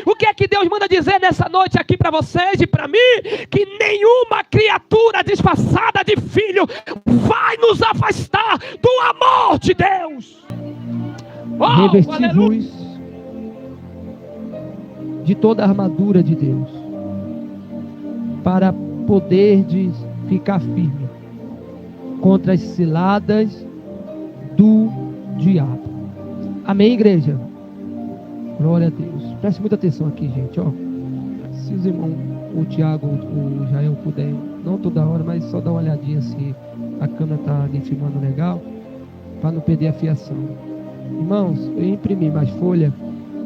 O que é que Deus manda dizer nessa noite aqui para vocês e para mim? Que nenhuma criatura disfarçada de filho vai nos afastar do amor de Deus. Revesti-vos de toda a armadura de Deus, para poderdes ficar firme contra as ciladas do diabo. Amém, igreja? Glória a Deus. Preste muita atenção aqui, gente, ó. Se os irmãos, o Tiago, o Jael puder, não toda hora, mas só dar uma olhadinha se a câmera está ali filmando legal, para não perder a fiação. Irmãos, eu imprimi mais folha,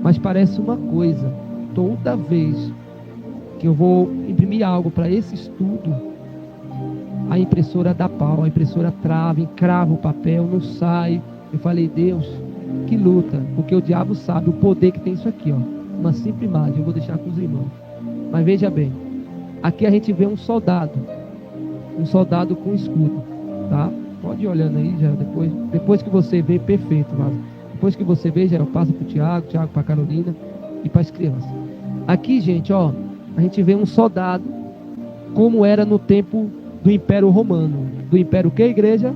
mas parece uma coisa. Toda vez que eu vou imprimir algo para esse estudo, a impressora dá pau, a impressora trava, encrava o papel, não sai. Eu falei, Deus, que luta, porque o diabo sabe o poder que tem isso aqui, ó. Uma simples imagem, eu vou deixar com os irmãos. Mas veja bem, aqui a gente vê um soldado com escudo, tá? Pode ir olhando aí, já depois que você vê, perfeito, mas depois que você vê, já passa para o Tiago para a Carolina e para as crianças. Aqui, gente, ó, a gente vê um soldado como era no tempo do Império Romano. Do Império o que, igreja?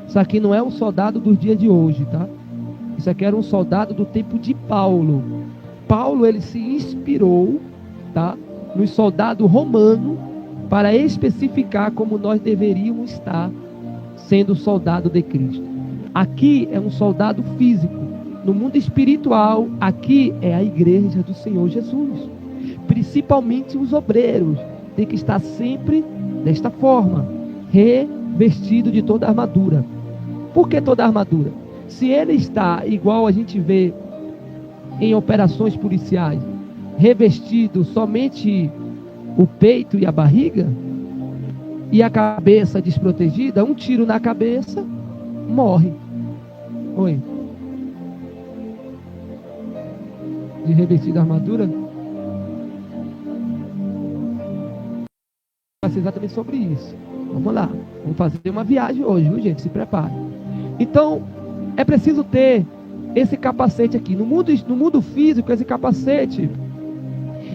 Isso aqui não é um soldado dos dias de hoje, tá? Isso aqui era um soldado do tempo de Paulo. Paulo, ele se inspirou, tá, no soldado romano para especificar como nós deveríamos estar sendo soldado de Cristo. Aqui é um soldado físico. No mundo espiritual, aqui é a igreja do Senhor Jesus. Principalmente os obreiros tem que estar sempre desta forma, revestido de toda a armadura. Por que toda a armadura? Se ele está igual a gente vê em operações policiais, revestido somente o peito e a barriga, e a cabeça desprotegida, um tiro na cabeça, morre. Oi. De revestido a armadura? Vai ser exatamente sobre isso. Vamos lá. Vamos fazer uma viagem hoje, viu, gente? Se prepare. Então, é preciso ter esse capacete aqui. No mundo físico, esse capacete,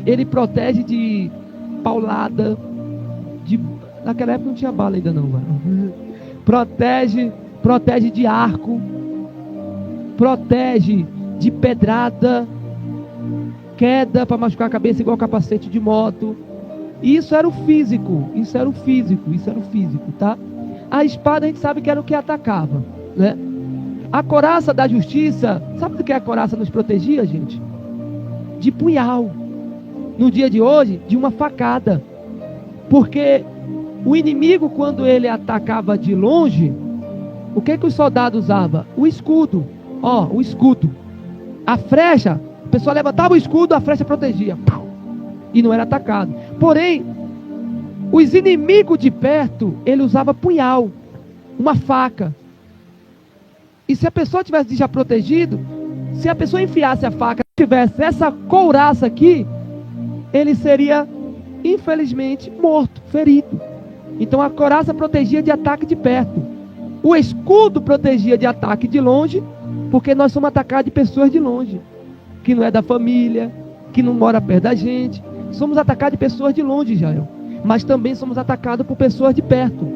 ele protege de paulada, naquela época não tinha bala ainda não, mano. Protege de arco, protege de pedrada, queda para machucar a cabeça igual capacete de moto. Isso era o físico, tá? A espada a gente sabe que era o que atacava, né? A couraça da justiça, sabe do que a couraça nos protegia, gente? De punhal. No dia de hoje, de uma facada. Porque o inimigo, quando ele atacava de longe, o que os soldados usavam? O escudo. Ó, o escudo. A flecha, a pessoa levantava o escudo, a flecha protegia. E não era atacado. Porém, os inimigos de perto, ele usava punhal, uma faca. E se a pessoa tivesse já protegido, se a pessoa enfiasse a faca, tivesse essa couraça aqui, ele seria, infelizmente, morto, ferido. Então a couraça protegia de ataque de perto. O escudo protegia de ataque de longe, porque nós somos atacados de pessoas de longe, que não é da família, que não mora perto da gente. Somos atacados de pessoas de longe, Jael. Mas também somos atacados por pessoas de perto.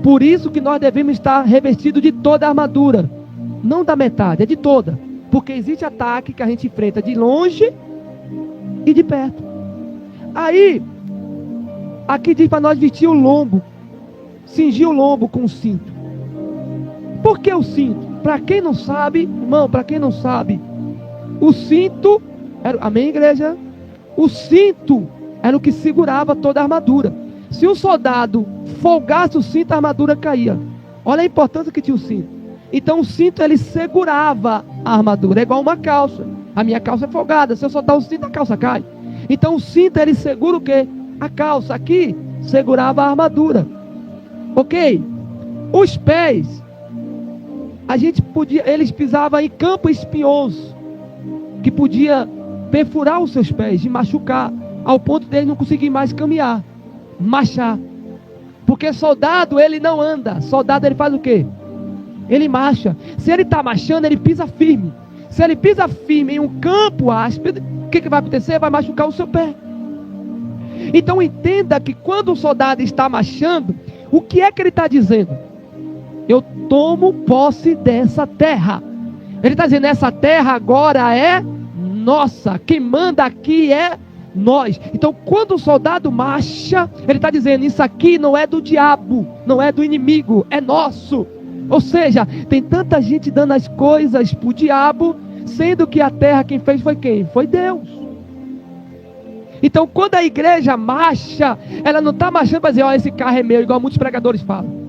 Por isso que nós devemos estar revestidos de toda a armadura. Não da metade, é de toda. Porque existe ataque que a gente enfrenta de longe e de perto. Aí, aqui diz para nós vestir o lombo. Cingir o lombo com o cinto. Por que o cinto? Para quem não sabe, irmão, para quem não sabe, o cinto, amém, igreja? O cinto era o que segurava toda a armadura. Se o soldado folgasse o cinto, a armadura caía. Olha a importância que tinha o cinto. Então o cinto, ele segurava a armadura. É igual uma calça. A minha calça é folgada. Se eu soltar o cinto, a calça cai. Então o cinto, ele segura o quê? A calça. Aqui, segurava a armadura. Ok? Os pés, eles pisavam em campo espinhoso, que podia perfurar os seus pés, de machucar, ao ponto de eles não conseguir mais caminhar, marchar. Porque soldado, ele não anda. Soldado, ele faz o quê? Ele marcha. Se ele está marchando, ele pisa firme. Se ele pisa firme em um campo áspero, o que vai acontecer? Vai machucar o seu pé. Então entenda que quando o soldado está marchando, o que é que ele está dizendo? Eu tomo posse dessa terra. Ele está dizendo, essa terra agora é nossa. Quem manda aqui é nós. Então quando o soldado marcha, ele está dizendo, isso aqui não é do diabo, não é do inimigo, é nosso. Ou seja, tem tanta gente dando as coisas para o diabo, sendo que a terra quem fez foi quem? Foi Deus. Então quando a igreja marcha, ela não está marchando para dizer, ó, esse carro é meu, igual muitos pregadores falam.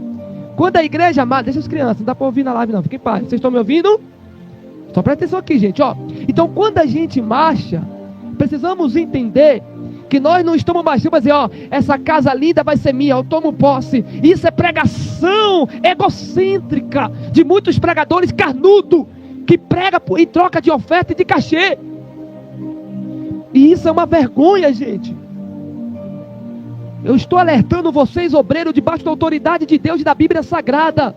Quando a igreja marcha, deixa as crianças, não dá para ouvir na live não, fiquem em paz. Vocês estão me ouvindo? Só presta atenção aqui, gente, ó. Então quando a gente marcha, precisamos entender que nós não estamos marchando para dizer, ó, essa casa linda vai ser minha, eu tomo posse. Isso é pregação egocêntrica de muitos pregadores carnudos, que prega em troca de oferta e de cachê. E isso é uma vergonha, gente. Eu estou alertando vocês, obreiros, debaixo da autoridade de Deus e da Bíblia Sagrada,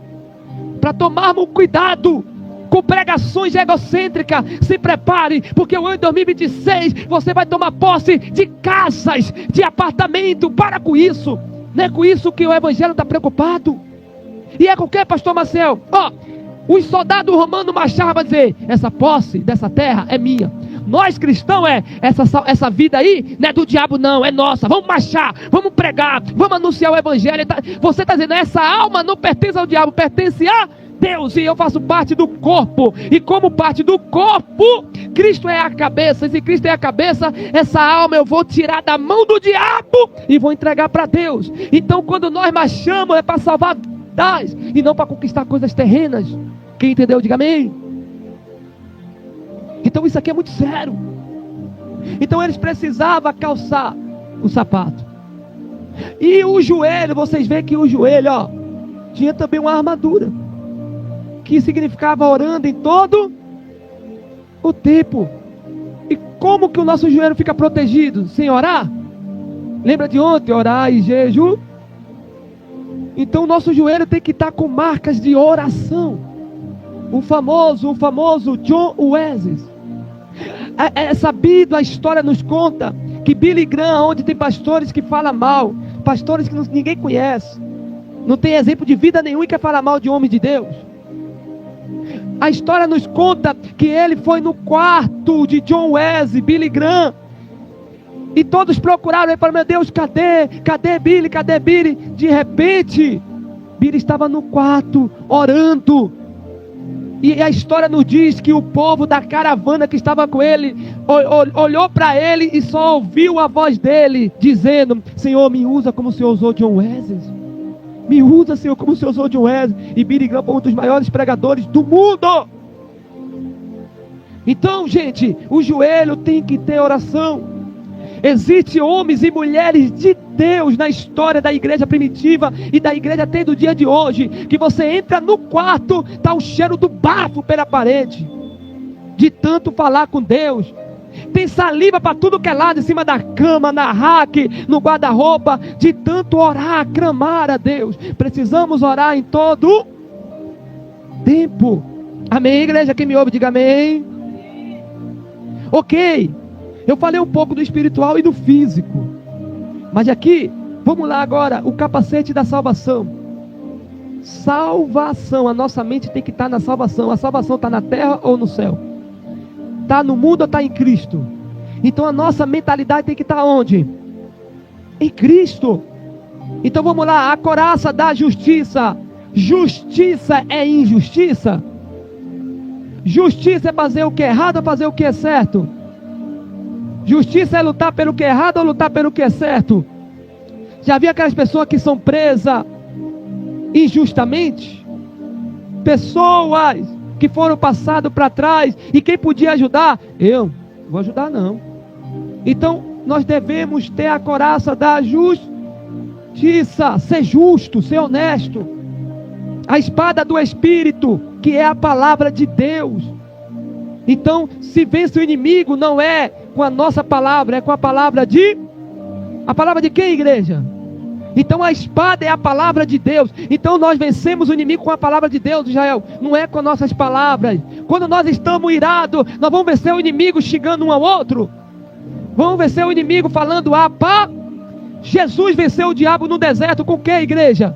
para tomarmos cuidado com pregações egocêntricas. Se prepare, porque o ano de 2026 você vai tomar posse de casas, de apartamento. Para com isso. Não é com isso que o evangelho está preocupado. E é com o que, pastor Marcel? Ó, os soldados romanos marchavam para dizer, essa posse dessa terra é minha. Nós cristãos essa vida aí não é do diabo não, é nossa. Vamos marchar, vamos pregar, vamos anunciar o evangelho. Você está dizendo, essa alma não pertence ao diabo, pertence a Deus. E eu faço parte do corpo. E como parte do corpo, Cristo é a cabeça. E se Cristo é a cabeça, essa alma eu vou tirar da mão do diabo e vou entregar para Deus. Então quando nós marchamos é para salvar vidas e não para conquistar coisas terrenas. Quem entendeu, diga amém. Então isso aqui é muito sério. Então eles precisavam calçar o sapato. E o joelho, vocês veem que o joelho, ó, tinha também uma armadura, que significava orando em todo o tempo. E como que o nosso joelho fica protegido? Sem orar? Lembra de ontem? Orar e jejum? Então o nosso joelho tem que estar com marcas de oração. O famoso John Wesley. É sabido, a história nos conta que Billy Graham, onde tem pastores que falam mal, pastores que ninguém conhece, não tem exemplo de vida nenhum e quer falar mal de homem de Deus. A história nos conta que ele foi no quarto de John Wesley, Billy Graham, e todos procuraram ele, falaram, meu Deus, cadê Billy, cadê Billy? De repente, Billy estava no quarto, orando. E a história nos diz que o povo da caravana que estava com ele olhou para ele e só ouviu a voz dele dizendo, Senhor, me usa como o Senhor usou John Wesley. Me usa, Senhor, como o Senhor usou John Wesley. E Billy Graham foi um dos maiores pregadores do mundo. Então, gente, o joelho tem que ter oração. Existem homens e mulheres de Deus na história da igreja primitiva e da igreja até do dia de hoje, que você entra no quarto, está o cheiro do bafo pela parede, de tanto falar com Deus. Tem saliva para tudo que é lado, em cima da cama, na raque, no guarda-roupa, de tanto orar, clamar a Deus. Precisamos orar em todo tempo. Amém, igreja? Quem me ouve, diga amém. Ok, eu falei um pouco do espiritual e do físico, mas aqui, vamos lá agora, o capacete da salvação. Salvação, a nossa mente tem que estar na salvação. A salvação está na terra ou no céu? Está no mundo ou está em Cristo? Então a nossa mentalidade tem que estar onde? Em Cristo. Então vamos lá, a couraça da justiça. Justiça é injustiça? Justiça é fazer o que é errado ou fazer o que é certo? Justiça é lutar pelo que é errado ou lutar pelo que é certo? Já viu aquelas pessoas que são presas injustamente? Pessoas que foram passadas para trás, e quem podia ajudar? Eu não vou ajudar não. Então nós devemos ter a couraça da justiça, ser justo, ser honesto. A espada do Espírito, que é a palavra de Deus. Então, se vence o inimigo, não é com a nossa palavra, é com a palavra de... A palavra de quem, igreja? Então a espada é a palavra de Deus. Então nós vencemos o inimigo com a palavra de Deus, Israel. Não é com nossas palavras. Quando nós estamos irados, nós vamos vencer o inimigo xingando um ao outro? Vamos vencer o inimigo falando a pá. Jesus venceu o diabo no deserto com o que, igreja?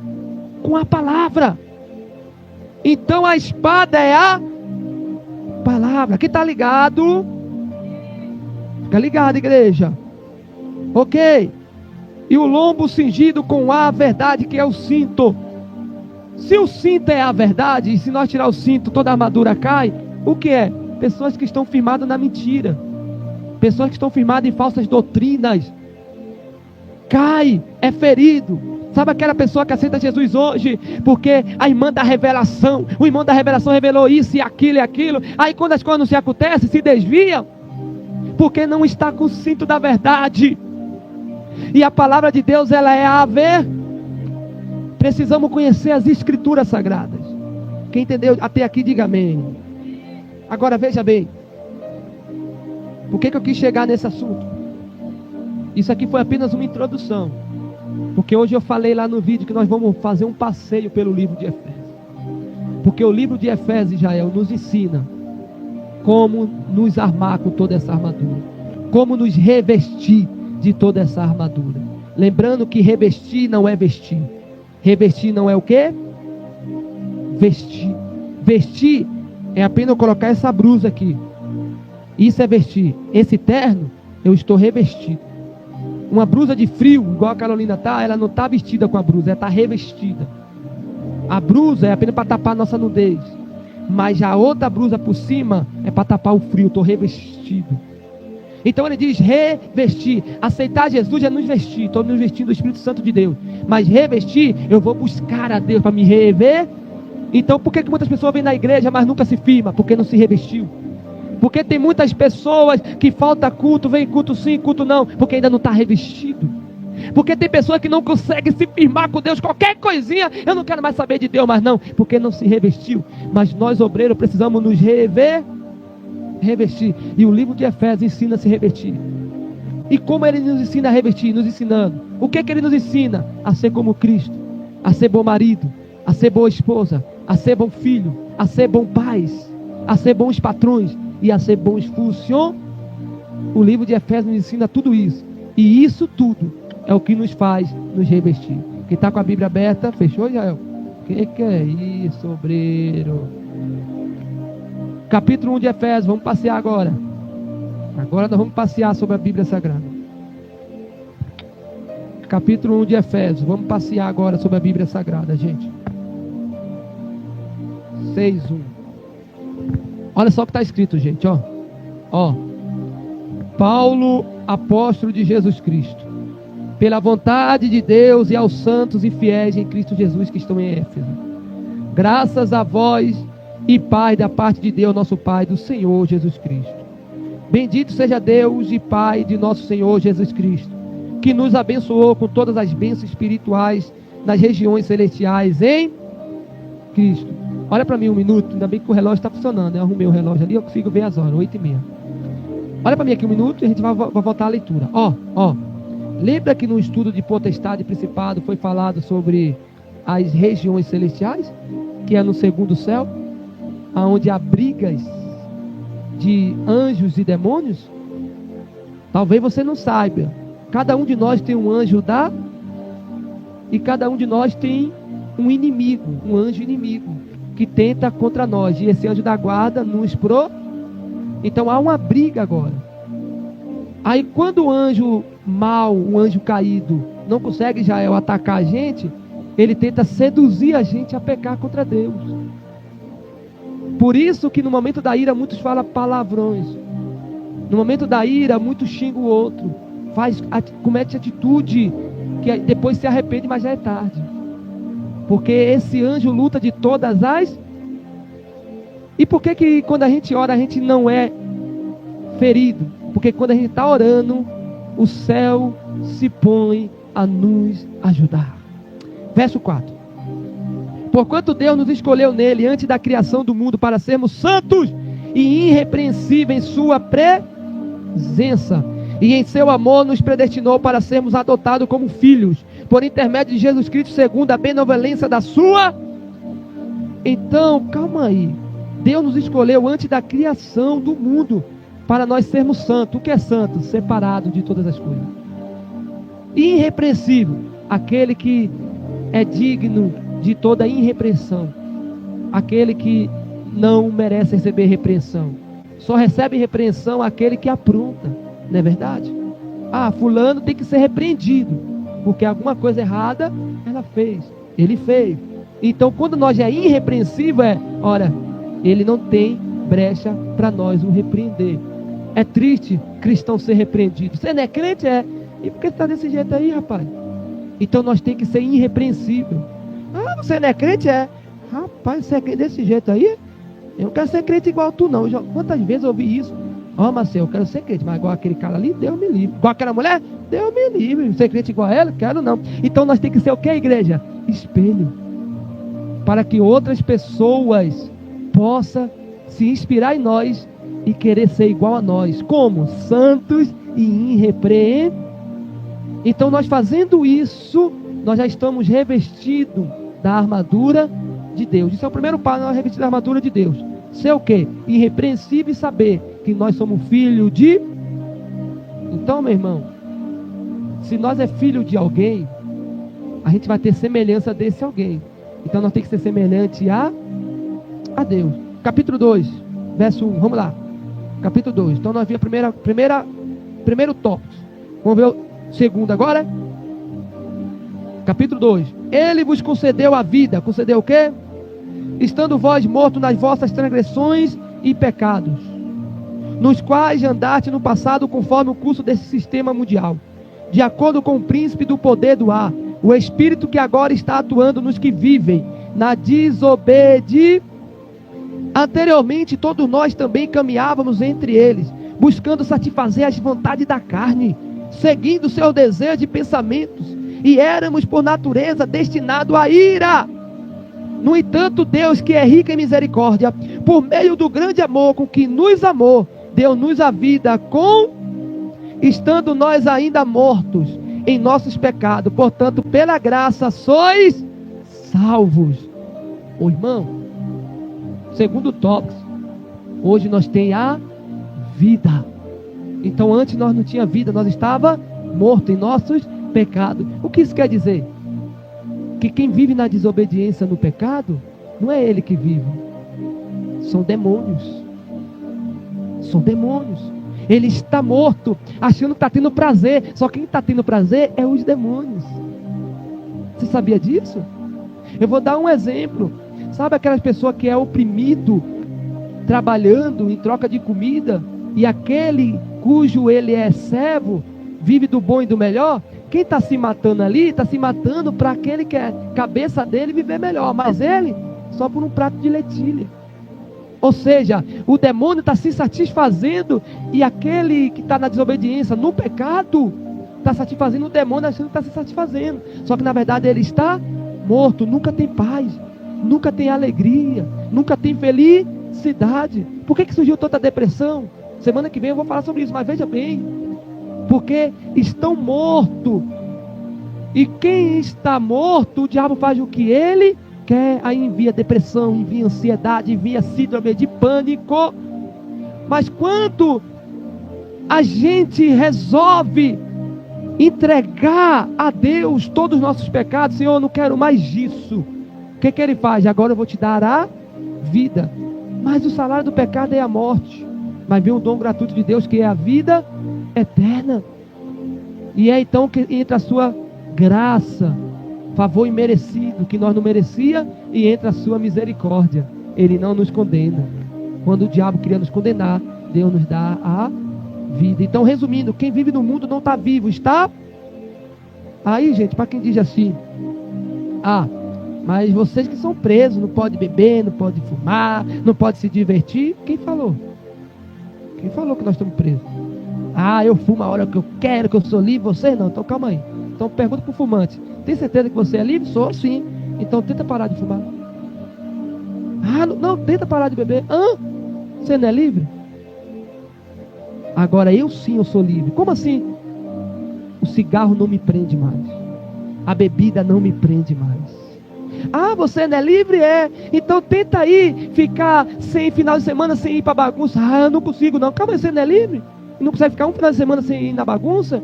Com a palavra. Então a espada é a palavra. Quem está ligado? Fica ligado, igreja. Ok. E o lombo cingido com a verdade, que é o cinto. Se o cinto é a verdade, e se nós tirar o cinto, toda a armadura cai, o que é? Pessoas que estão firmadas na mentira. Pessoas que estão firmadas em falsas doutrinas. Cai, é ferido. Sabe aquela pessoa que aceita Jesus hoje porque a irmã da revelação, o irmão da revelação revelou isso e aquilo. Aí quando as coisas não se acontecem, se desviam, porque não está com o cinto da verdade. E a palavra de Deus, ela é a ver. Precisamos conhecer as escrituras sagradas. Quem entendeu até aqui, diga amém. Agora veja bem, por que eu quis chegar nesse assunto? Isso aqui foi apenas uma introdução, porque hoje eu falei lá no vídeo que nós vamos fazer um passeio pelo livro de Efésios. Porque o livro de Efésios, Israel, nos ensina como nos armar com toda essa armadura, como nos revestir de toda essa armadura. Lembrando que revestir não é vestir. Revestir não é o quê? Vestir. Vestir é apenas eu colocar essa blusa aqui. Isso é vestir. Esse terno, eu estou revestido. Uma blusa de frio, igual a Carolina está, ela não está vestida com a blusa, ela está revestida. A blusa é apenas para tapar a nossa nudez. Mas a outra blusa por cima é para tapar o frio, eu estou revestido. Então ele diz revestir. Aceitar Jesus é nos vestir. Estou nos vestindo do Espírito Santo de Deus. Mas revestir, eu vou buscar a Deus para me rever. Então por que muitas pessoas vêm na igreja, mas nunca se firma? Porque não se revestiu. Porque tem muitas pessoas que falta culto, vem culto sim, culto não, porque ainda não está revestido. Porque tem pessoas que não conseguem se firmar com Deus, qualquer coisinha, eu não quero mais saber de Deus, mas não, porque não se revestiu. Mas nós obreiros precisamos nos revestir. E o livro de Efésios ensina a se revestir. E como ele nos ensina a revestir? Nos ensinando. O que ele nos ensina? A ser como Cristo, a ser bom marido, a ser boa esposa, a ser bom filho, a ser bom pais, a ser bons patrões e a ser bons funcionários. O livro de Efésios nos ensina tudo isso. E isso tudo é o que nos faz nos revestir. Quem está com a Bíblia aberta, fechou, Israel? Que é isso, obreiro? Capítulo 1 de Efésios, vamos passear agora. Agora nós vamos passear sobre a Bíblia Sagrada. Capítulo 1 de Efésios, vamos passear agora sobre a Bíblia Sagrada, gente. 6:1. Olha só o que está escrito, gente, ó. Paulo, apóstolo de Jesus Cristo, pela vontade de Deus e aos santos e fiéis em Cristo Jesus que estão em Éfeso. Graças a vós e paz da parte de Deus, nosso Pai, do Senhor Jesus Cristo. Bendito seja Deus e Pai de nosso Senhor Jesus Cristo, que nos abençoou com todas as bênçãos espirituais nas regiões celestiais em Cristo. Olha para mim um minuto, ainda bem que o relógio está funcionando. Eu arrumei o relógio ali, eu consigo ver as horas, 8:30. Olha para mim aqui um minuto e a gente vai voltar à leitura. Lembra que no estudo de potestade e principado foi falado sobre as regiões celestiais? Que é no segundo céu, onde há brigas de anjos e demônios? Talvez você não saiba. Cada um de nós tem um anjo e cada um de nós tem um inimigo, um anjo inimigo, que tenta contra nós. E esse anjo da guarda nos Então há uma briga agora. Aí quando o anjo mau, o anjo caído, não consegue Israel atacar a gente, ele tenta seduzir a gente a pecar contra Deus. Por isso que no momento da ira muitos falam palavrões. No momento da ira muitos xingam o outro, comete atitude que depois se arrepende, mas já é tarde. Porque esse anjo luta de todas as... E por que quando a gente ora a gente não é ferido? Porque quando a gente está orando, o céu se põe a nos ajudar. Verso 4. Porquanto Deus nos escolheu nele antes da criação do mundo para sermos santos e irrepreensíveis em sua presença, e em seu amor nos predestinou para sermos adotados como filhos, por intermédio de Jesus Cristo, segundo a benevolência da sua... Então, calma aí. Deus nos escolheu antes da criação do mundo para nós sermos santos. O que é santo? Separado de todas as coisas. Irrepreensível, aquele que é digno de toda irrepreensão, aquele que não merece receber repreensão. Só recebe repreensão aquele que apronta, não é verdade? Fulano tem que ser repreendido, porque alguma coisa errada ele fez. Então quando nós é irrepreensível, ele não tem brecha para nós o repreender. É triste cristão ser repreendido. Você não é crente? E por que você está desse jeito aí, rapaz? Então nós temos que ser irrepreensível. Você não é crente? Rapaz, você é crente desse jeito aí? Eu não quero ser crente igual tu não. Quantas vezes eu ouvi isso? Marcelo, eu quero ser crente, mas igual aquele cara ali, Deus me livre. Igual aquela mulher, Deus me livre. Ser crente igual a ela? Quero não. Então nós temos que ser o que, igreja? Espelho. Para que outras pessoas possam se inspirar em nós e querer ser igual a nós. Como? Santos e irrepreensíveis. Então nós fazendo isso, nós já estamos revestidos da armadura de Deus. Isso é o primeiro passo, nós revestidos da armadura de Deus. Ser o quê? Irrepreensível e saber que nós somos filhos de... Então, meu irmão, se nós é filho de alguém, a gente vai ter semelhança desse alguém. Então nós temos que ser semelhante a Deus. Capítulo 2, verso 1, vamos lá. Capítulo 2, então nós vimos primeiro tópico. Vamos ver o segundo agora. Capítulo 2. Ele vos concedeu a vida. Concedeu o quê? Estando vós mortos nas vossas transgressões e pecados, nos quais andaste no passado conforme o curso desse sistema mundial, de acordo com o príncipe do poder do ar, o espírito que agora está atuando nos que vivem na desobediência. Anteriormente todos nós também caminhávamos entre eles, buscando satisfazer as vontades da carne, seguindo seus desejos e pensamentos, e éramos por natureza destinados à ira. No entanto, Deus, que é rico em misericórdia, por meio do grande amor com que nos amou, deu-nos a vida estando nós ainda mortos em nossos pecados. Portanto, pela graça sois salvos. Irmão, segundo tópico, hoje nós temos a vida. Então antes nós não tínhamos vida, nós estávamos mortos em nossos pecados. O que isso quer dizer? Que quem vive na desobediência, no pecado, não é ele que vive, são demônios. São demônios. Ele está morto, achando que está tendo prazer. Só quem está tendo prazer é os demônios. Você sabia disso? Eu vou dar um exemplo. Sabe aquelas pessoas que é oprimido, trabalhando em troca de comida, e aquele cujo ele é servo, vive do bom e do melhor? Quem está se matando ali, está se matando para aquele que é cabeça dele viver melhor, mas ele só por um prato de lentilha. Ou seja, o demônio está se satisfazendo, e aquele que está na desobediência, no pecado, está satisfazendo o demônio, achando que está se satisfazendo. Só que na verdade ele está morto, nunca tem paz, nunca tem alegria, nunca tem felicidade. Por que surgiu tanta depressão? Semana que vem eu vou falar sobre isso, mas veja bem, porque estão mortos. E quem está morto, o diabo faz o que ele quer. Aí envia depressão, envia ansiedade, envia síndrome de pânico. Mas quando a gente resolve entregar a Deus todos os nossos pecados, Senhor, eu não quero mais disso, o que ele faz? Agora eu vou te dar a vida. Mas o salário do pecado é a morte, mas vem um dom gratuito de Deus, que é a vida eterna. E é então que entra a sua graça, favor imerecido, que nós não merecia, e entra a sua misericórdia. Ele não nos condena. Quando o diabo queria nos condenar, Deus nos dá a vida. Então, resumindo, quem vive no mundo não está vivo, está aí, gente. Para quem diz assim, mas vocês que são presos, não pode beber, não pode fumar, não pode se divertir. Quem falou? Quem falou que nós estamos presos? Eu fumo a hora que eu quero, que eu sou livre. Você não, então calma aí. Então pergunta para o fumante: tem certeza que você é livre? Sou, sim. Então tenta parar de fumar. Não, tenta parar de beber. Você não é livre? Agora eu sim, eu sou livre. Como assim? O cigarro não me prende mais, a bebida não me prende mais. Ah, você não é livre? É. Então tenta aí ficar sem final de semana, sem ir para bagunça. Ah, eu não consigo não. Calma, você não é livre? Não consegue ficar um final de semana sem ir na bagunça?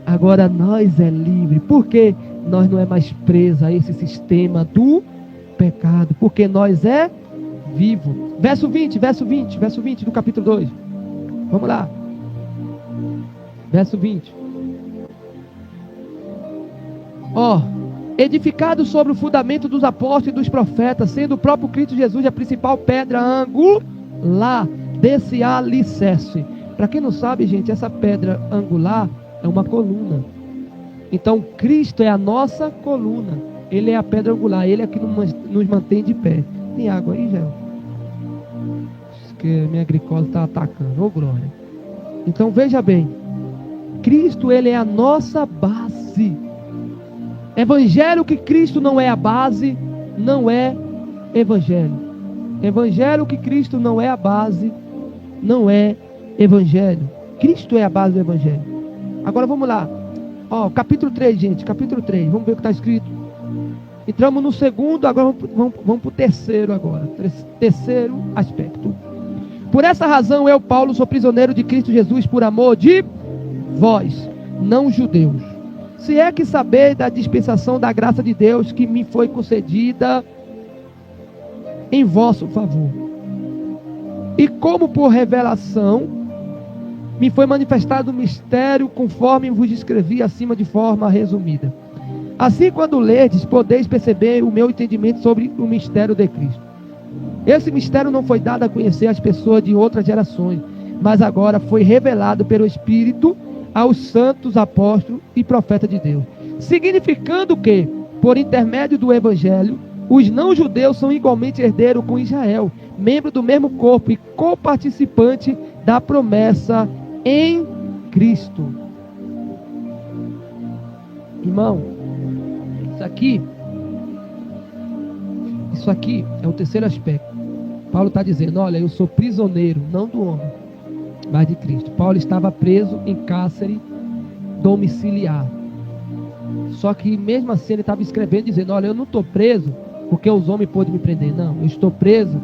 Agora nós é livre. Por quê? Nós não é mais preso a esse sistema do pecado. Porque nós é vivo. Verso 20 do capítulo 2. Vamos lá. Verso 20. Edificado sobre o fundamento dos apóstolos e dos profetas, sendo o próprio Cristo Jesus a principal pedra angular desse alicerce. Para quem não sabe, gente, essa pedra angular é uma coluna. Então Cristo é a nossa coluna. Ele é a pedra angular. Ele é que nos mantém de pé. Tem água aí, Gel? Acho que minha agricultura está atacando. Ô glória. Então veja bem. Cristo, ele é a nossa base. Evangelho que Cristo não é a base, não é evangelho. Evangelho que Cristo não é a base, não é evangelho. Cristo é a base do evangelho. Agora vamos lá. Capítulo 3, gente. Capítulo 3. Vamos ver o que está escrito. Entramos no segundo, agora vamos para o terceiro agora. Terceiro aspecto. Por essa razão eu, Paulo, sou prisioneiro de Cristo Jesus por amor de vós, não judeus. Se é que sabeis da dispensação da graça de Deus que me foi concedida em vosso favor. E como por revelação me foi manifestado o mistério conforme vos escrevi acima de forma resumida. Assim, quando lerdes, podeis perceber o meu entendimento sobre o mistério de Cristo. Esse mistério não foi dado a conhecer às pessoas de outras gerações, mas agora foi revelado pelo Espírito aos santos apóstolos e profetas de Deus, significando que, por intermédio do Evangelho, os não-judeus são igualmente herdeiros com Israel, membro do mesmo corpo e coparticipante da promessa em Cristo. Irmão, isso aqui é o terceiro aspecto. Paulo está dizendo, olha, eu sou prisioneiro, não do homem, mas de Cristo. Paulo estava preso em cárcere domiciliar. Só que mesmo assim ele estava escrevendo, dizendo, olha, eu não estou preso porque os homens podem me prender. Não, eu estou preso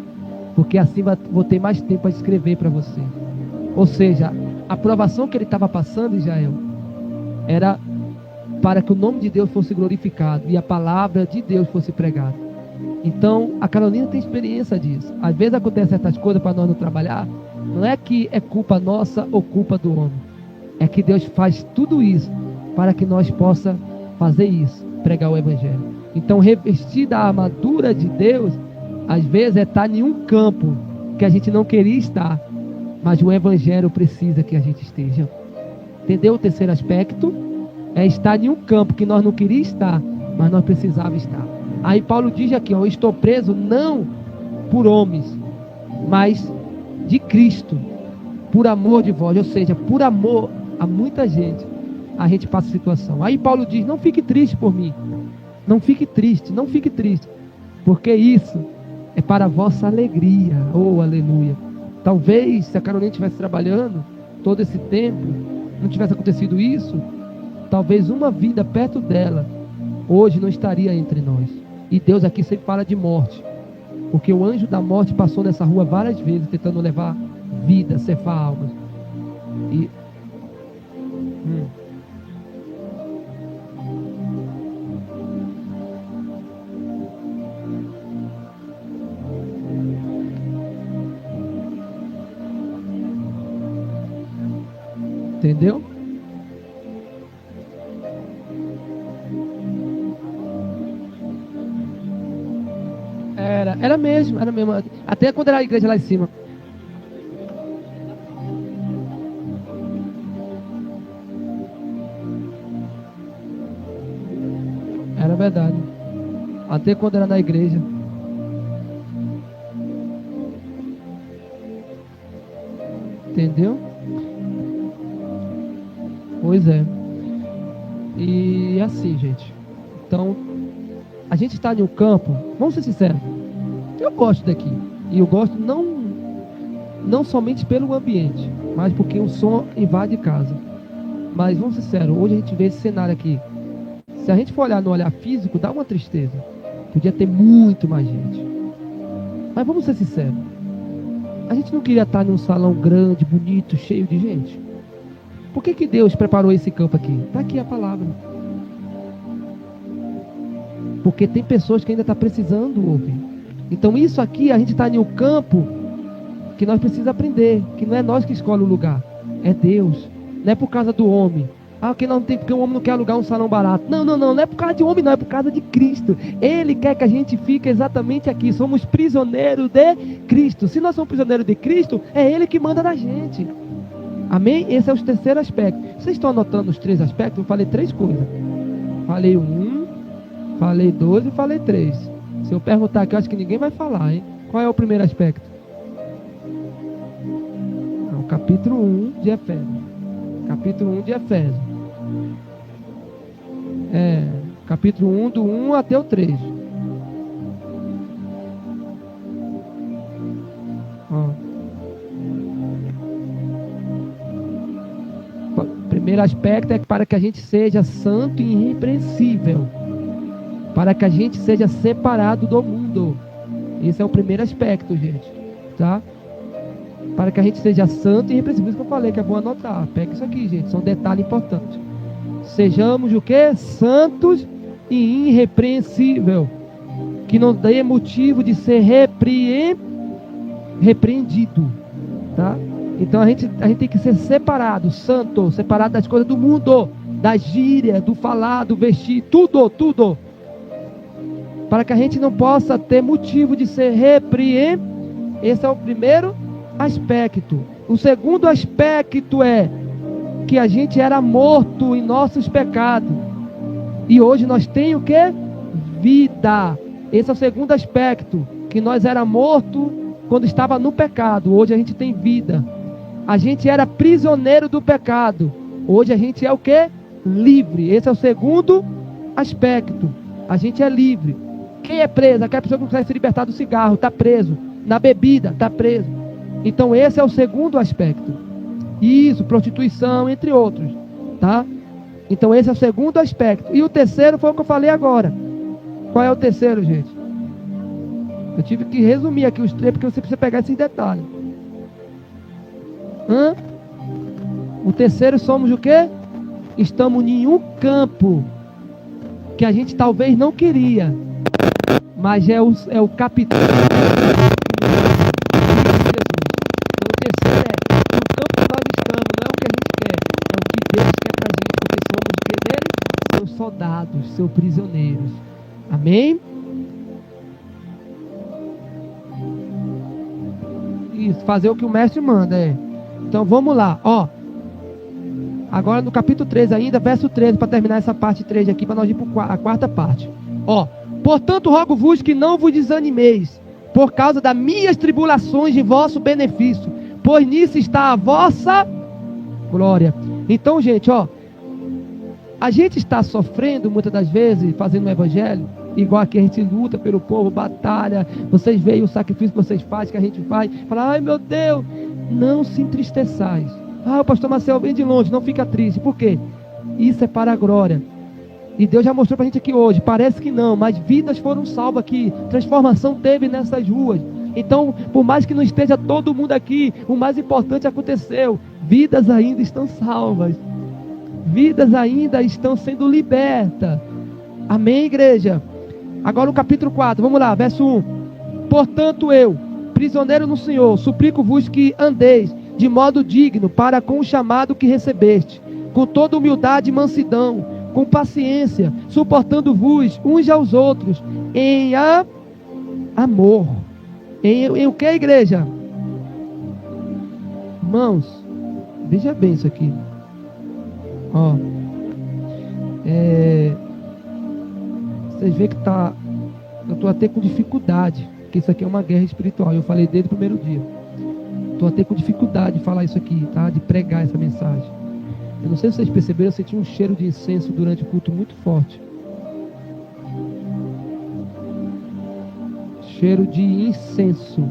porque assim vou ter mais tempo para escrever para você. Ou seja, a provação que ele estava passando, Israel, era para que o nome de Deus fosse glorificado e a palavra de Deus fosse pregada. Então, a Carolina tem experiência disso. Às vezes acontecem certas coisas para nós não trabalhar. Não é que é culpa nossa ou culpa do homem. É que Deus faz tudo isso para que nós possamos fazer isso, pregar o Evangelho. Então, revestir da armadura de Deus, às vezes é estar em um campo que a gente não queria estar, mas o Evangelho precisa que a gente esteja. Entendeu o terceiro aspecto? É estar em um campo que nós não queríamos estar, mas nós precisávamos estar. Aí Paulo diz aqui, eu estou preso não por homens, mas de Cristo, por amor de vós, ou seja, por amor a muita gente, a gente passa situação. Aí Paulo diz, não fique triste por mim, não fique triste, porque isso é para a vossa alegria, oh aleluia. Talvez se a Carolina estivesse trabalhando todo esse tempo, não tivesse acontecido isso, talvez uma vida perto dela, hoje não estaria entre nós. E Deus aqui sempre fala de morte, porque o anjo da morte passou nessa rua várias vezes, tentando levar vida, ceifar almas. E entendeu? Era mesmo. Até quando era a igreja lá em cima. Era verdade. Até quando era na igreja. Entendeu? Pois é. E assim, gente. Então, a gente está em um campo, vamos ser sinceros, eu gosto daqui. E eu gosto não somente pelo ambiente, mas porque o som invade casa. Mas vamos ser sinceros, hoje a gente vê esse cenário aqui. Se a gente for olhar no olhar físico, dá uma tristeza. Podia ter muito mais gente. Mas vamos ser sinceros. A gente não queria estar num salão grande, bonito, cheio de gente. Por que Deus preparou esse campo aqui? Está aqui a palavra. Porque tem pessoas que ainda estão precisando ouvir. Então isso aqui, a gente está em um campo que nós precisamos aprender. Que não é nós que escolhe o lugar. É Deus. Não é por causa do homem. Que não tem, porque o homem não quer alugar um salão barato. Não é por causa de homem, não, é por causa de Cristo. Ele quer que a gente fique exatamente aqui. Somos prisioneiros de Cristo. Se nós somos prisioneiros de Cristo, é Ele que manda na gente. Amém? Esse é o terceiro aspecto. Vocês estão anotando os 3 aspectos? Eu falei 3 coisas. Falei 1, falei 2 e falei 3. Se eu perguntar aqui, eu acho que ninguém vai falar, hein? Qual é o primeiro aspecto? É o capítulo 1 de Efésios. Capítulo 1 de Efésios. Capítulo 1, do 1 até o 3. Primeiro aspecto é para que a gente seja santo e irrepreensível. Para que a gente seja separado do mundo. Esse é o primeiro aspecto, gente. Tá? Para que a gente seja santo e irrepreensível. Por isso que eu falei que é bom anotar. Pega isso aqui, gente. São detalhes importantes. Sejamos o quê? Santos e irrepreensível. Que não dê motivo de ser repreendido. Tá? Então a gente tem que ser separado, santo, separado das coisas do mundo, da gíria, do falar, do vestir, tudo. Para que a gente não possa ter motivo de ser repreendido. Esse é o primeiro aspecto. O segundo aspecto é que a gente era morto em nossos pecados. E hoje nós temos o quê? Vida. Esse é o segundo aspecto. Que nós era morto quando estava no pecado. Hoje a gente tem vida. A gente era prisioneiro do pecado. Hoje a gente é o quê? Livre. Esse é o segundo aspecto. A gente é livre. Quem é preso? Aquela pessoa que não consegue se libertar do cigarro, está preso. Na bebida, está preso. Então esse é o segundo aspecto. Isso, prostituição, entre outros. Tá? Então esse é o segundo aspecto. E o terceiro foi o que eu falei agora. Qual é o terceiro, gente? Eu tive que resumir aqui os 3, porque você precisa pegar esses detalhes. O terceiro somos o quê? Estamos em um campo que a gente talvez não queria, mas é o capitão. Então o terceiro é o campo que nós estamos, não é o que a gente quer, é o que Deus quer pra gente, porque somos o que dele? Seus soldados, seus prisioneiros. Amém? Isso, fazer o que o mestre manda, Então vamos lá, Agora no capítulo 3 ainda, verso 13, para terminar essa parte 3 aqui, para nós ir para a quarta parte. Portanto rogo-vos que não vos desanimeis, por causa das minhas tribulações de vosso benefício, pois nisso está a vossa glória. Então, gente, a gente está sofrendo muitas das vezes, fazendo o evangelho, igual aqui a gente luta pelo povo, batalha, vocês veem o sacrifício que vocês fazem, que a gente faz, fala, ai meu Deus, não se entristeçais. O pastor Marcel vem de longe, não fica triste. Por quê? Isso é para a glória. E Deus já mostrou para a gente aqui hoje. Parece que não, mas vidas foram salvas aqui. Transformação teve nessas ruas. Então, por mais que não esteja todo mundo aqui, o mais importante aconteceu. Vidas ainda estão salvas. Vidas ainda estão sendo libertas. Amém, igreja? Agora o capítulo 4, vamos lá, verso 1. Portanto eu, prisioneiro no Senhor, suplico-vos que andeis de modo digno para com o chamado que recebeste, com toda humildade e mansidão, com paciência, suportando-vos uns aos outros, em amor. Em o que, igreja? Irmãos, veja bem isso aqui. Vocês veem que eu estou até com dificuldade, porque isso aqui é uma guerra espiritual. Eu falei desde o primeiro dia. Estou até com dificuldade de falar isso aqui, tá? De pregar essa mensagem. Eu não sei se vocês perceberam, eu senti um cheiro de incenso durante o culto muito forte. Cheiro de incenso.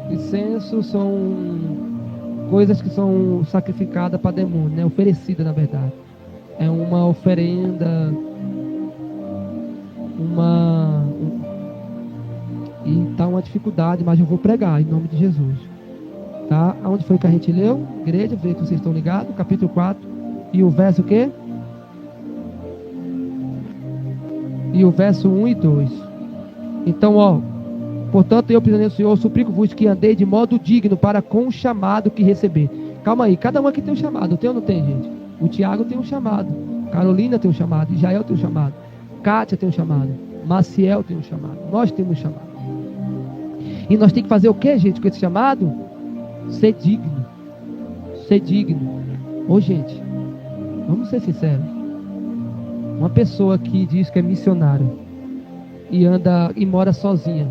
Incenso são coisas que são sacrificadas para demônio, né? Oferecida, na verdade. É uma oferenda e está uma dificuldade, mas eu vou pregar em nome de Jesus. Tá? Aonde foi que a gente leu? Igreja, vê que vocês estão ligados, capítulo 4, e o verso o quê? E o verso 1 e 2. Então, ó, portanto, eu, prisioneiro do Senhor, suplico-vos que andei de modo digno para com o chamado que receber. Calma aí, cada um aqui tem um chamado, tem ou não tem, gente? O Tiago tem um chamado, Carolina tem um chamado, Israel tem um chamado, Kátia tem um chamado, Maciel tem um chamado, nós temos um chamado. E nós temos que fazer o que, gente, com esse chamado? Ser digno. Ser digno. Ô, gente, vamos ser sinceros. Uma pessoa que diz que é missionária e anda e mora sozinha,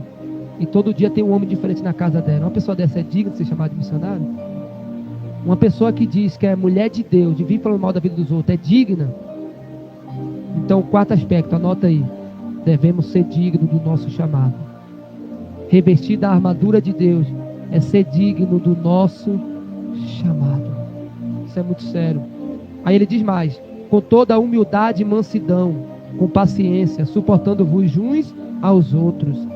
e todo dia tem um homem diferente na casa dela, uma pessoa dessa é digna de ser chamada de missionário? Uma pessoa que diz que é mulher de Deus, de vir falando mal da vida dos outros, é digna? Então, o quarto aspecto, anota aí: devemos ser dignos do nosso chamado. Revestir da armadura de Deus é ser digno do nosso chamado. Isso é muito sério. Aí ele diz mais: com toda a humildade e mansidão, com paciência, suportando-vos uns aos outros,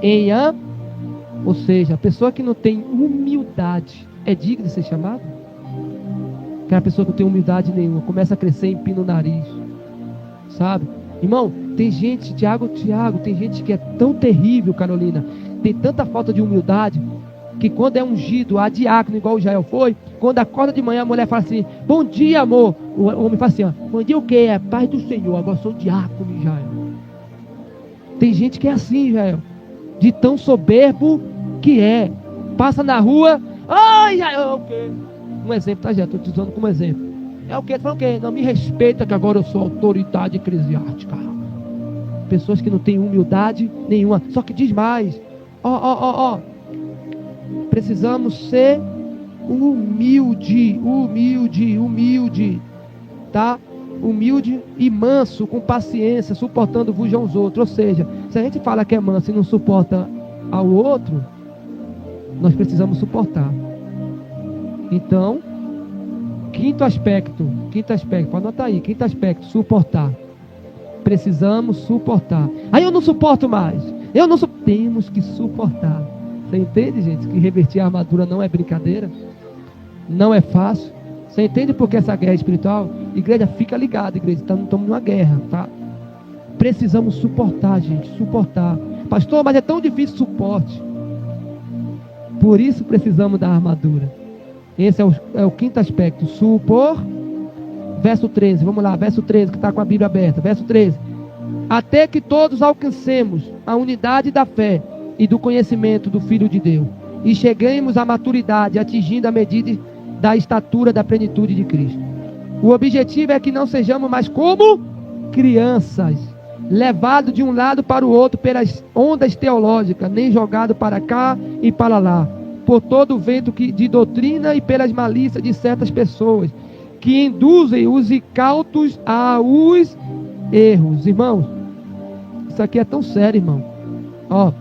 ou seja, a pessoa que não tem humildade é digna de ser chamada? Aquela pessoa que não tem humildade nenhuma, começa a crescer, empina o nariz, sabe? Irmão, tem gente, Tiago, tem gente que é tão terrível, Carolina, tem tanta falta de humildade, que quando é ungido a diácono, igual o Jael foi, quando acorda de manhã, a mulher fala assim: bom dia, amor. O homem fala assim: ó, bom dia o quê? É paz do Senhor, agora sou diácono, Jael. Tem gente que é assim, Jael, de tão soberbo que é. Passa na rua, ai, Jael, é o quê? Um exemplo, tá, Jael? Estou te usando como exemplo. É o quê? Tu fala o quê? Não me respeita que agora eu sou autoridade eclesiástica. Pessoas que não têm humildade nenhuma. Só que diz mais: ó, precisamos ser humilde, tá? Humilde e manso, com paciência, suportando-vos uns aos outros. Ou seja, se a gente fala que é manso e não suporta ao outro, nós precisamos suportar. Então, quinto aspecto, anota aí, quinto aspecto, suportar. Precisamos suportar. Aí eu não suporto mais. Temos que suportar. Você entende, gente, que revertir a armadura não é brincadeira? Não é fácil. Você entende por que essa guerra espiritual? Igreja, fica ligada, igreja, estamos numa guerra, tá? Precisamos suportar, gente, suportar. Pastor, mas é tão difícil suporte. Por isso precisamos da armadura. Esse é o quinto aspecto. Verso 13, vamos lá, verso 13, que está com a Bíblia aberta. Verso 13: até que todos alcancemos a unidade da fé e do conhecimento do Filho de Deus, e cheguemos à maturidade, atingindo a medida da estatura da plenitude de Cristo. O objetivo é que não sejamos mais como crianças, levados de um lado para o outro pelas ondas teológicas, nem jogados para cá e para lá, por todo o vento de doutrina e pelas malícias de certas pessoas, que induzem os incautos aos erros. Irmãos, isso aqui é tão sério, irmão. Ó,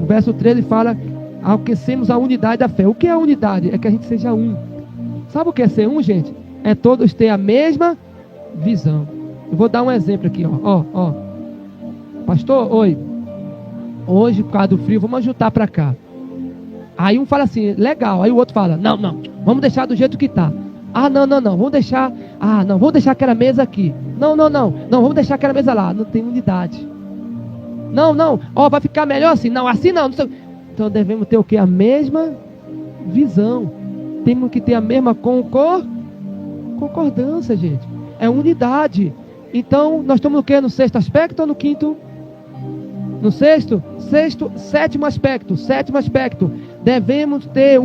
o verso 13 fala: alcancemos a unidade da fé. O que é a unidade? É que a gente seja um. Sabe o que é ser um, gente? É todos ter a mesma visão. Eu vou dar um exemplo aqui, ó. Pastor, oi. Hoje, por causa do frio, vamos ajuntar para cá. Aí um fala assim, legal. Aí o outro fala, não, vamos deixar do jeito que está. Ah, não, vamos deixar. Ah, não, vamos deixar aquela mesa aqui. Não, vamos deixar aquela mesa lá. Não tem unidade. Não, vai ficar melhor assim. Não, assim não. Então devemos ter o que? A mesma visão. Temos que ter a mesma concordância, gente. É unidade. Então, nós estamos no quê? No sexto aspecto ou no quinto? No sexto? Sétimo aspecto. Devemos ter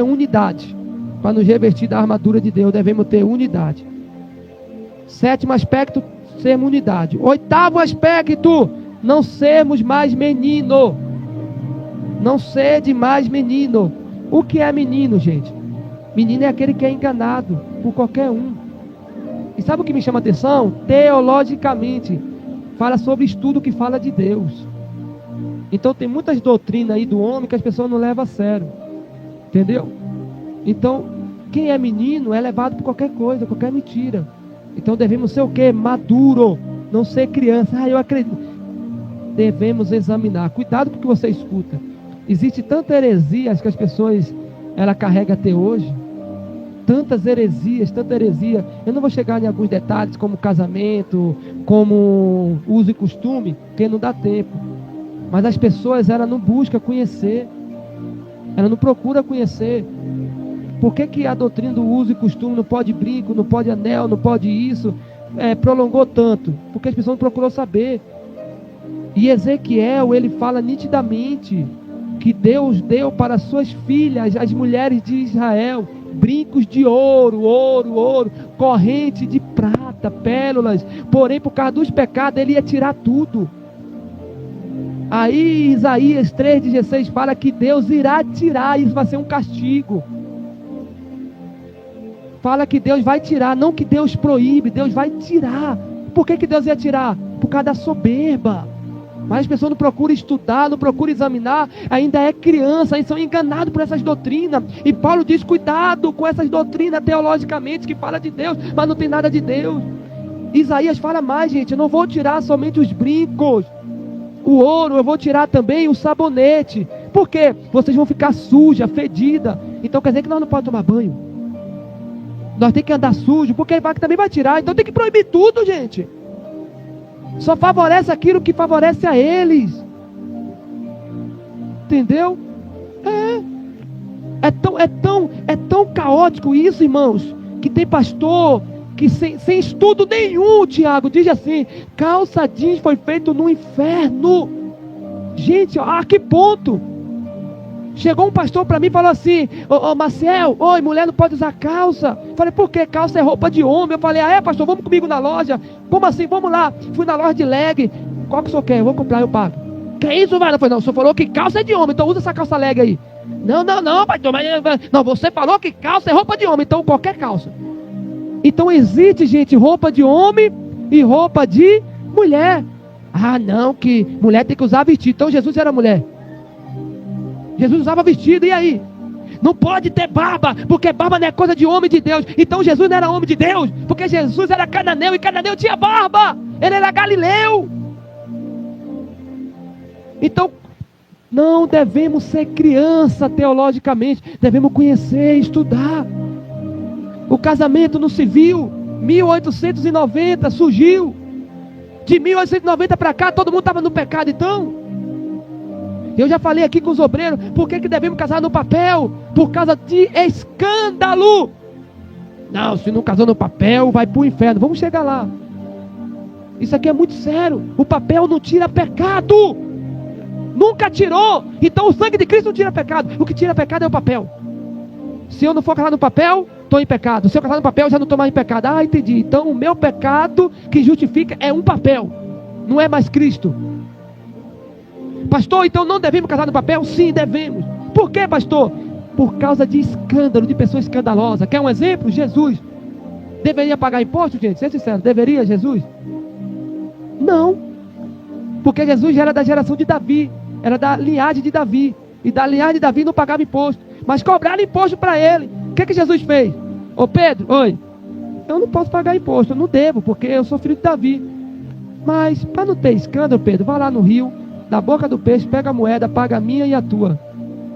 unidade. Para nos revestir da armadura de Deus, devemos ter unidade. Sétimo aspecto, sermos unidade. Oitavo aspecto, não sermos mais menino. Não sede mais menino. O que é menino, gente? Menino é aquele que é enganado por qualquer um. E sabe o que me chama a atenção? Teologicamente, fala sobre estudo que fala de Deus. Então tem muitas doutrinas aí do homem que as pessoas não levam a sério. Entendeu? Então, quem é menino é levado por qualquer coisa, qualquer mentira. Então devemos ser o quê? Maduro. não ser criança. Eu acredito. Devemos examinar. Cuidado com o que você escuta. Existe tanta heresia que as pessoas carregam até hoje. Tantas heresias, tanta heresia. Eu não vou chegar em alguns detalhes, como casamento, como uso e costume, porque não dá tempo. Mas as pessoas, não buscam conhecer. Ela não procura conhecer. Por que a doutrina do uso e costume não pode brinco, não pode anel, não pode isso, prolongou tanto? Porque as pessoas não procuram saber. E Ezequiel, ele fala nitidamente que Deus deu para suas filhas, as mulheres de Israel, brincos de ouro, corrente de prata, pérolas. Porém, por causa dos pecados, ele ia tirar tudo. Aí Isaías 3,16 fala que Deus irá tirar, isso vai ser um castigo. Fala que Deus vai tirar, não que Deus proíbe, Deus vai tirar. Por que Deus ia tirar? Por causa da soberba. Mas as pessoas não procuram estudar, não procuram examinar, ainda é criança, aí são enganados por essas doutrinas. E Paulo diz, cuidado com essas doutrinas teologicamente, que fala de Deus, mas não tem nada de Deus. Isaías fala mais, gente, eu não vou tirar somente os brincos, o ouro, eu vou tirar também o sabonete. Por quê? Vocês vão ficar suja, fedida. Então quer dizer que nós não podemos tomar banho. Nós temos que andar sujo, porque ele também vai tirar. Então tem que proibir tudo, gente. Só favorece aquilo que favorece a eles. Entendeu? É tão caótico isso, irmãos, que tem pastor que sem estudo nenhum, Tiago, diz assim, calça jeans foi feito no inferno. Gente, a que ponto? Chegou um pastor para mim e falou assim, ô Marcel, oi, mulher não pode usar calça. Falei, por quê? Calça é roupa de homem. Eu falei, pastor, vamos comigo na loja. Como assim? Vamos lá. Fui na loja de leg. Qual que o senhor quer? Eu vou comprar, eu pago. Que isso, vai? Eu falei, não, o senhor falou que calça é de homem, então usa essa calça leg aí. Não, pastor, não, você falou que calça é roupa de homem, então qualquer calça. Então existe, gente, roupa de homem e roupa de mulher. Não, que mulher tem que usar vestido. Então Jesus era mulher. Jesus usava vestido, e aí? Não pode ter barba, porque barba não é coisa de homem de Deus. Então Jesus não era homem de Deus, porque Jesus era cananeu, e cananeu tinha barba. Ele era galileu. Então, não devemos ser criança teologicamente. Devemos conhecer, estudar. O casamento no civil, 1890 surgiu. De 1890 para cá, todo mundo estava no pecado, então. Eu já falei aqui com os obreiros, por que devemos casar no papel? Por causa de escândalo. Não, se não casou no papel, vai para o inferno. Vamos chegar lá. Isso aqui é muito sério. O papel não tira pecado. Nunca tirou. Então o sangue de Cristo não tira pecado. O que tira pecado é o papel. Se eu não for casar no papel, estou em pecado. Se eu casar no papel, já não estou mais em pecado. Entendi. Então o meu pecado que justifica é um papel. Não é mais Cristo. Pastor, então não devemos casar no papel? Sim, devemos. Por quê, pastor? Por causa de escândalo, de pessoas escandalosas. Quer um exemplo? Jesus. Deveria pagar imposto, gente? Seja sincero, deveria Jesus? Não. Porque Jesus já era da geração de Davi. Era da linhagem de Davi. E da linhagem de Davi não pagava imposto. Mas cobraram imposto para ele. O que Jesus fez? Ô Pedro, oi. Eu não posso pagar imposto, eu não devo, porque eu sou filho de Davi. Mas, para não ter escândalo, Pedro, vai lá no rio, da boca do peixe, pega a moeda, paga a minha e a tua.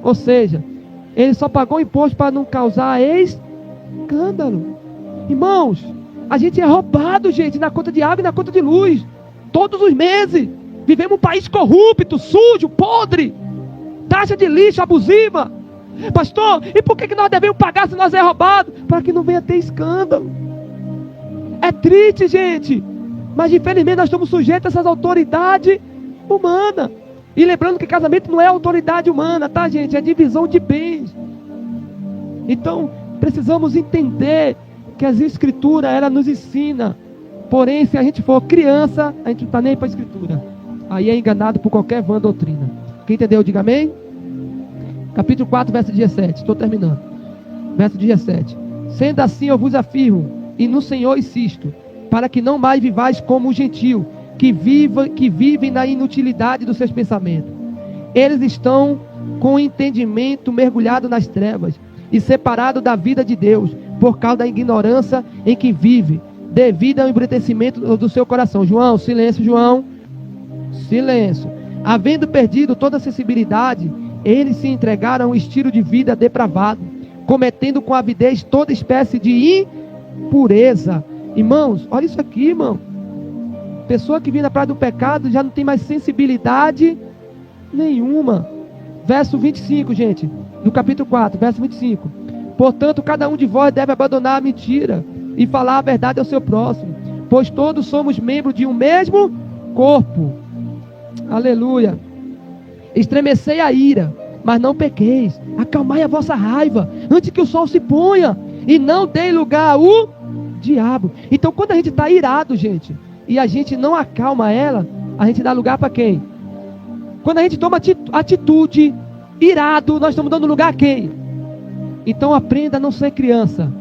Ou seja, ele só pagou imposto para não causar escândalo. Irmãos, a gente é roubado, gente, na conta de água e na conta de luz. Todos os meses. Vivemos um país corrupto, sujo, podre. Taxa de lixo abusiva. Pastor, e por que nós devemos pagar se nós é roubado? Para que não venha ter escândalo. É triste, gente. Mas infelizmente nós estamos sujeitos a essas autoridades humanas. E lembrando que casamento não é autoridade humana, tá, gente? É divisão de bens. Então, precisamos entender que as escrituras, ela nos ensina. Porém, se a gente for criança, a gente não está nem para a escritura. Aí é enganado por qualquer vã doutrina. Quem entendeu, diga amém. Capítulo 4, verso 17. Estou terminando. Verso 17. Sendo assim, eu vos afirmo, e no Senhor insisto, para que não mais vivais como o gentio, que vivem na inutilidade dos seus pensamentos. Eles estão com o entendimento mergulhado nas trevas e separado da vida de Deus, por causa da ignorância em que vive, devido ao embrutecimento do seu coração. João, silêncio, João. Silêncio. Havendo perdido toda a sensibilidade, eles se entregaram a um estilo de vida depravado, cometendo com avidez toda espécie de impureza. Irmãos, olha isso aqui, irmão. Pessoa que vive na praia do pecado já não tem mais sensibilidade nenhuma. Verso 25, gente, do capítulo 4, verso 25. Portanto, cada um de vós deve abandonar a mentira e falar a verdade ao seu próximo, pois todos somos membros de um mesmo corpo. Aleluia. Estremecei a ira, mas não pequeis. Acalmai a vossa raiva antes que o sol se ponha, e não dê lugar ao diabo. Então, quando a gente está irado, gente, e a gente não acalma ela, a gente dá lugar para quem? Quando a gente toma atitude irado, nós estamos dando lugar a quem? Então aprenda a não ser criança,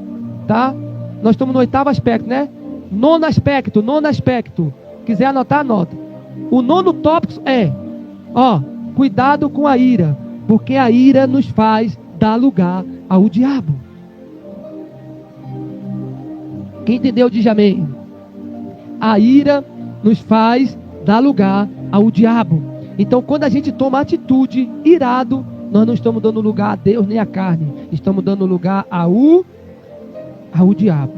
tá? Nós estamos no 8º aspecto, né? Nono aspecto. Quiser anotar, anota. O 9º tópico é, cuidado com a ira, porque a ira nos faz dar lugar ao diabo. Quem entendeu, diz amém. A ira nos faz dar lugar ao diabo. Então, quando a gente toma atitude irado, nós não estamos dando lugar a Deus nem à carne, estamos dando lugar ao diabo.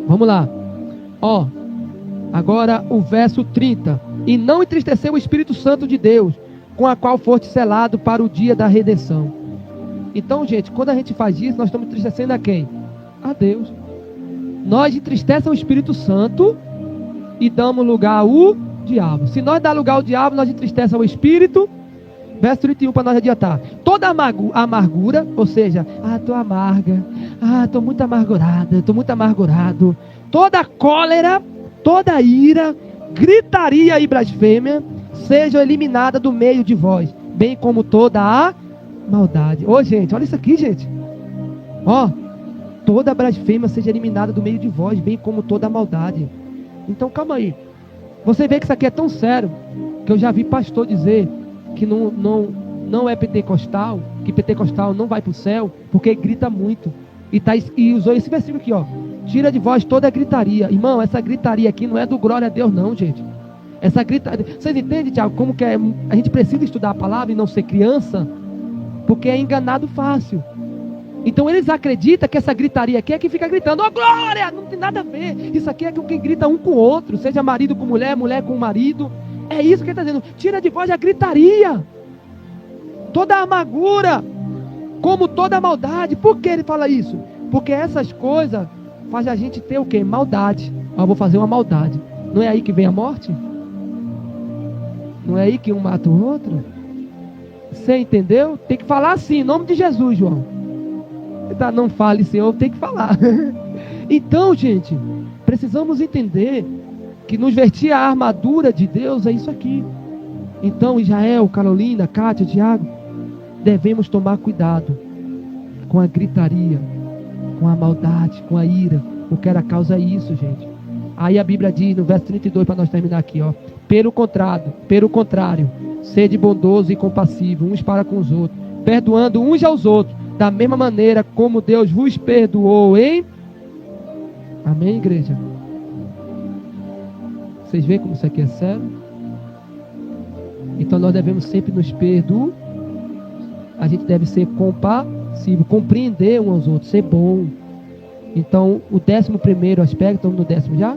Vamos lá. Agora o verso 30. E não entristeceu o Espírito Santo de Deus, com a qual foste selado para o dia da redenção. Então, gente, quando a gente faz isso, nós estamos entristecendo a quem? A Deus. Nós entristecemos o Espírito Santo e damos lugar ao diabo. Se nós dar lugar ao diabo, nós entristecemos o Espírito. Verso 31 para nós adiantar. Toda amargura, ou seja, estou amarga, estou muito amargurada, estou muito amargurado. Toda cólera, toda ira, gritaria e blasfêmia sejam eliminadas do meio de vós, bem como toda a maldade. Gente, olha isso aqui, gente. Toda blasfêmia seja eliminada do meio de vós, bem como toda a maldade. Então calma aí. Você vê que isso aqui é tão sério que eu já vi pastor dizer que não é pentecostal, que pentecostal não vai para o céu porque grita muito. E usou esse versículo aqui, tira de vós toda a gritaria. Irmão, essa gritaria aqui não é do glória a Deus não, gente. Essa gritaria, vocês entendem, Tiago, como que a gente precisa estudar a palavra e não ser criança? Porque é enganado fácil. Então eles acreditam que essa gritaria aqui é que fica gritando, glória, não tem nada a ver. Isso aqui é quem grita um com o outro, seja marido com mulher, mulher com marido. É isso que ele está dizendo. Tira de vós a gritaria, toda a amargura, como toda a maldade. Por que ele fala isso? Porque essas coisas fazem a gente ter o quê? Maldade. Vou fazer uma maldade. Não é aí que vem a morte? Não é aí que um mata o outro? Você entendeu? Tem que falar assim, em nome de Jesus, João. Não fale, Senhor, tem que falar. Então, gente, precisamos entender que nos vestir a armadura de Deus é isso aqui. Então, Israel, Carolina, Kátia, Tiago, devemos tomar cuidado com a gritaria, com a maldade, com a ira, porque era causa isso, gente. Aí a Bíblia diz no verso 32, para nós terminar aqui, pelo contrário, sede bondoso e compassivo uns para com os outros, perdoando uns aos outros, da mesma maneira como Deus vos perdoou, hein? Amém, igreja? Vocês veem como isso aqui é sério? Então nós devemos sempre nos perdoar. A gente deve ser compassivo, compreender uns aos outros, ser bom. Então o 11º aspecto, estamos no 10º já?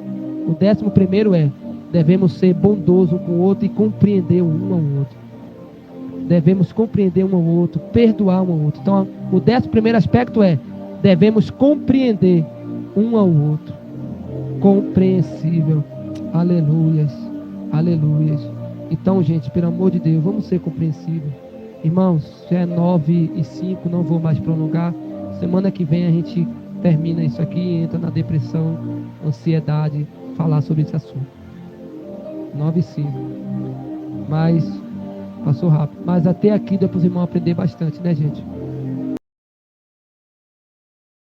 O 11º é, devemos ser bondosos um com o outro e compreender um ao outro. Devemos compreender um ao outro, perdoar um ao outro. Então o 11º aspecto é, devemos compreender um ao outro. Compreensível. Aleluias, aleluias. Então, gente, pelo amor de Deus, vamos ser compreensíveis. Irmãos, já é 9h05, não vou mais prolongar. Semana que vem a gente termina isso aqui e entra na depressão, ansiedade, falar sobre esse assunto. 9h05. Mas passou rápido. Mas até aqui deu para os irmãos aprender bastante, né, gente?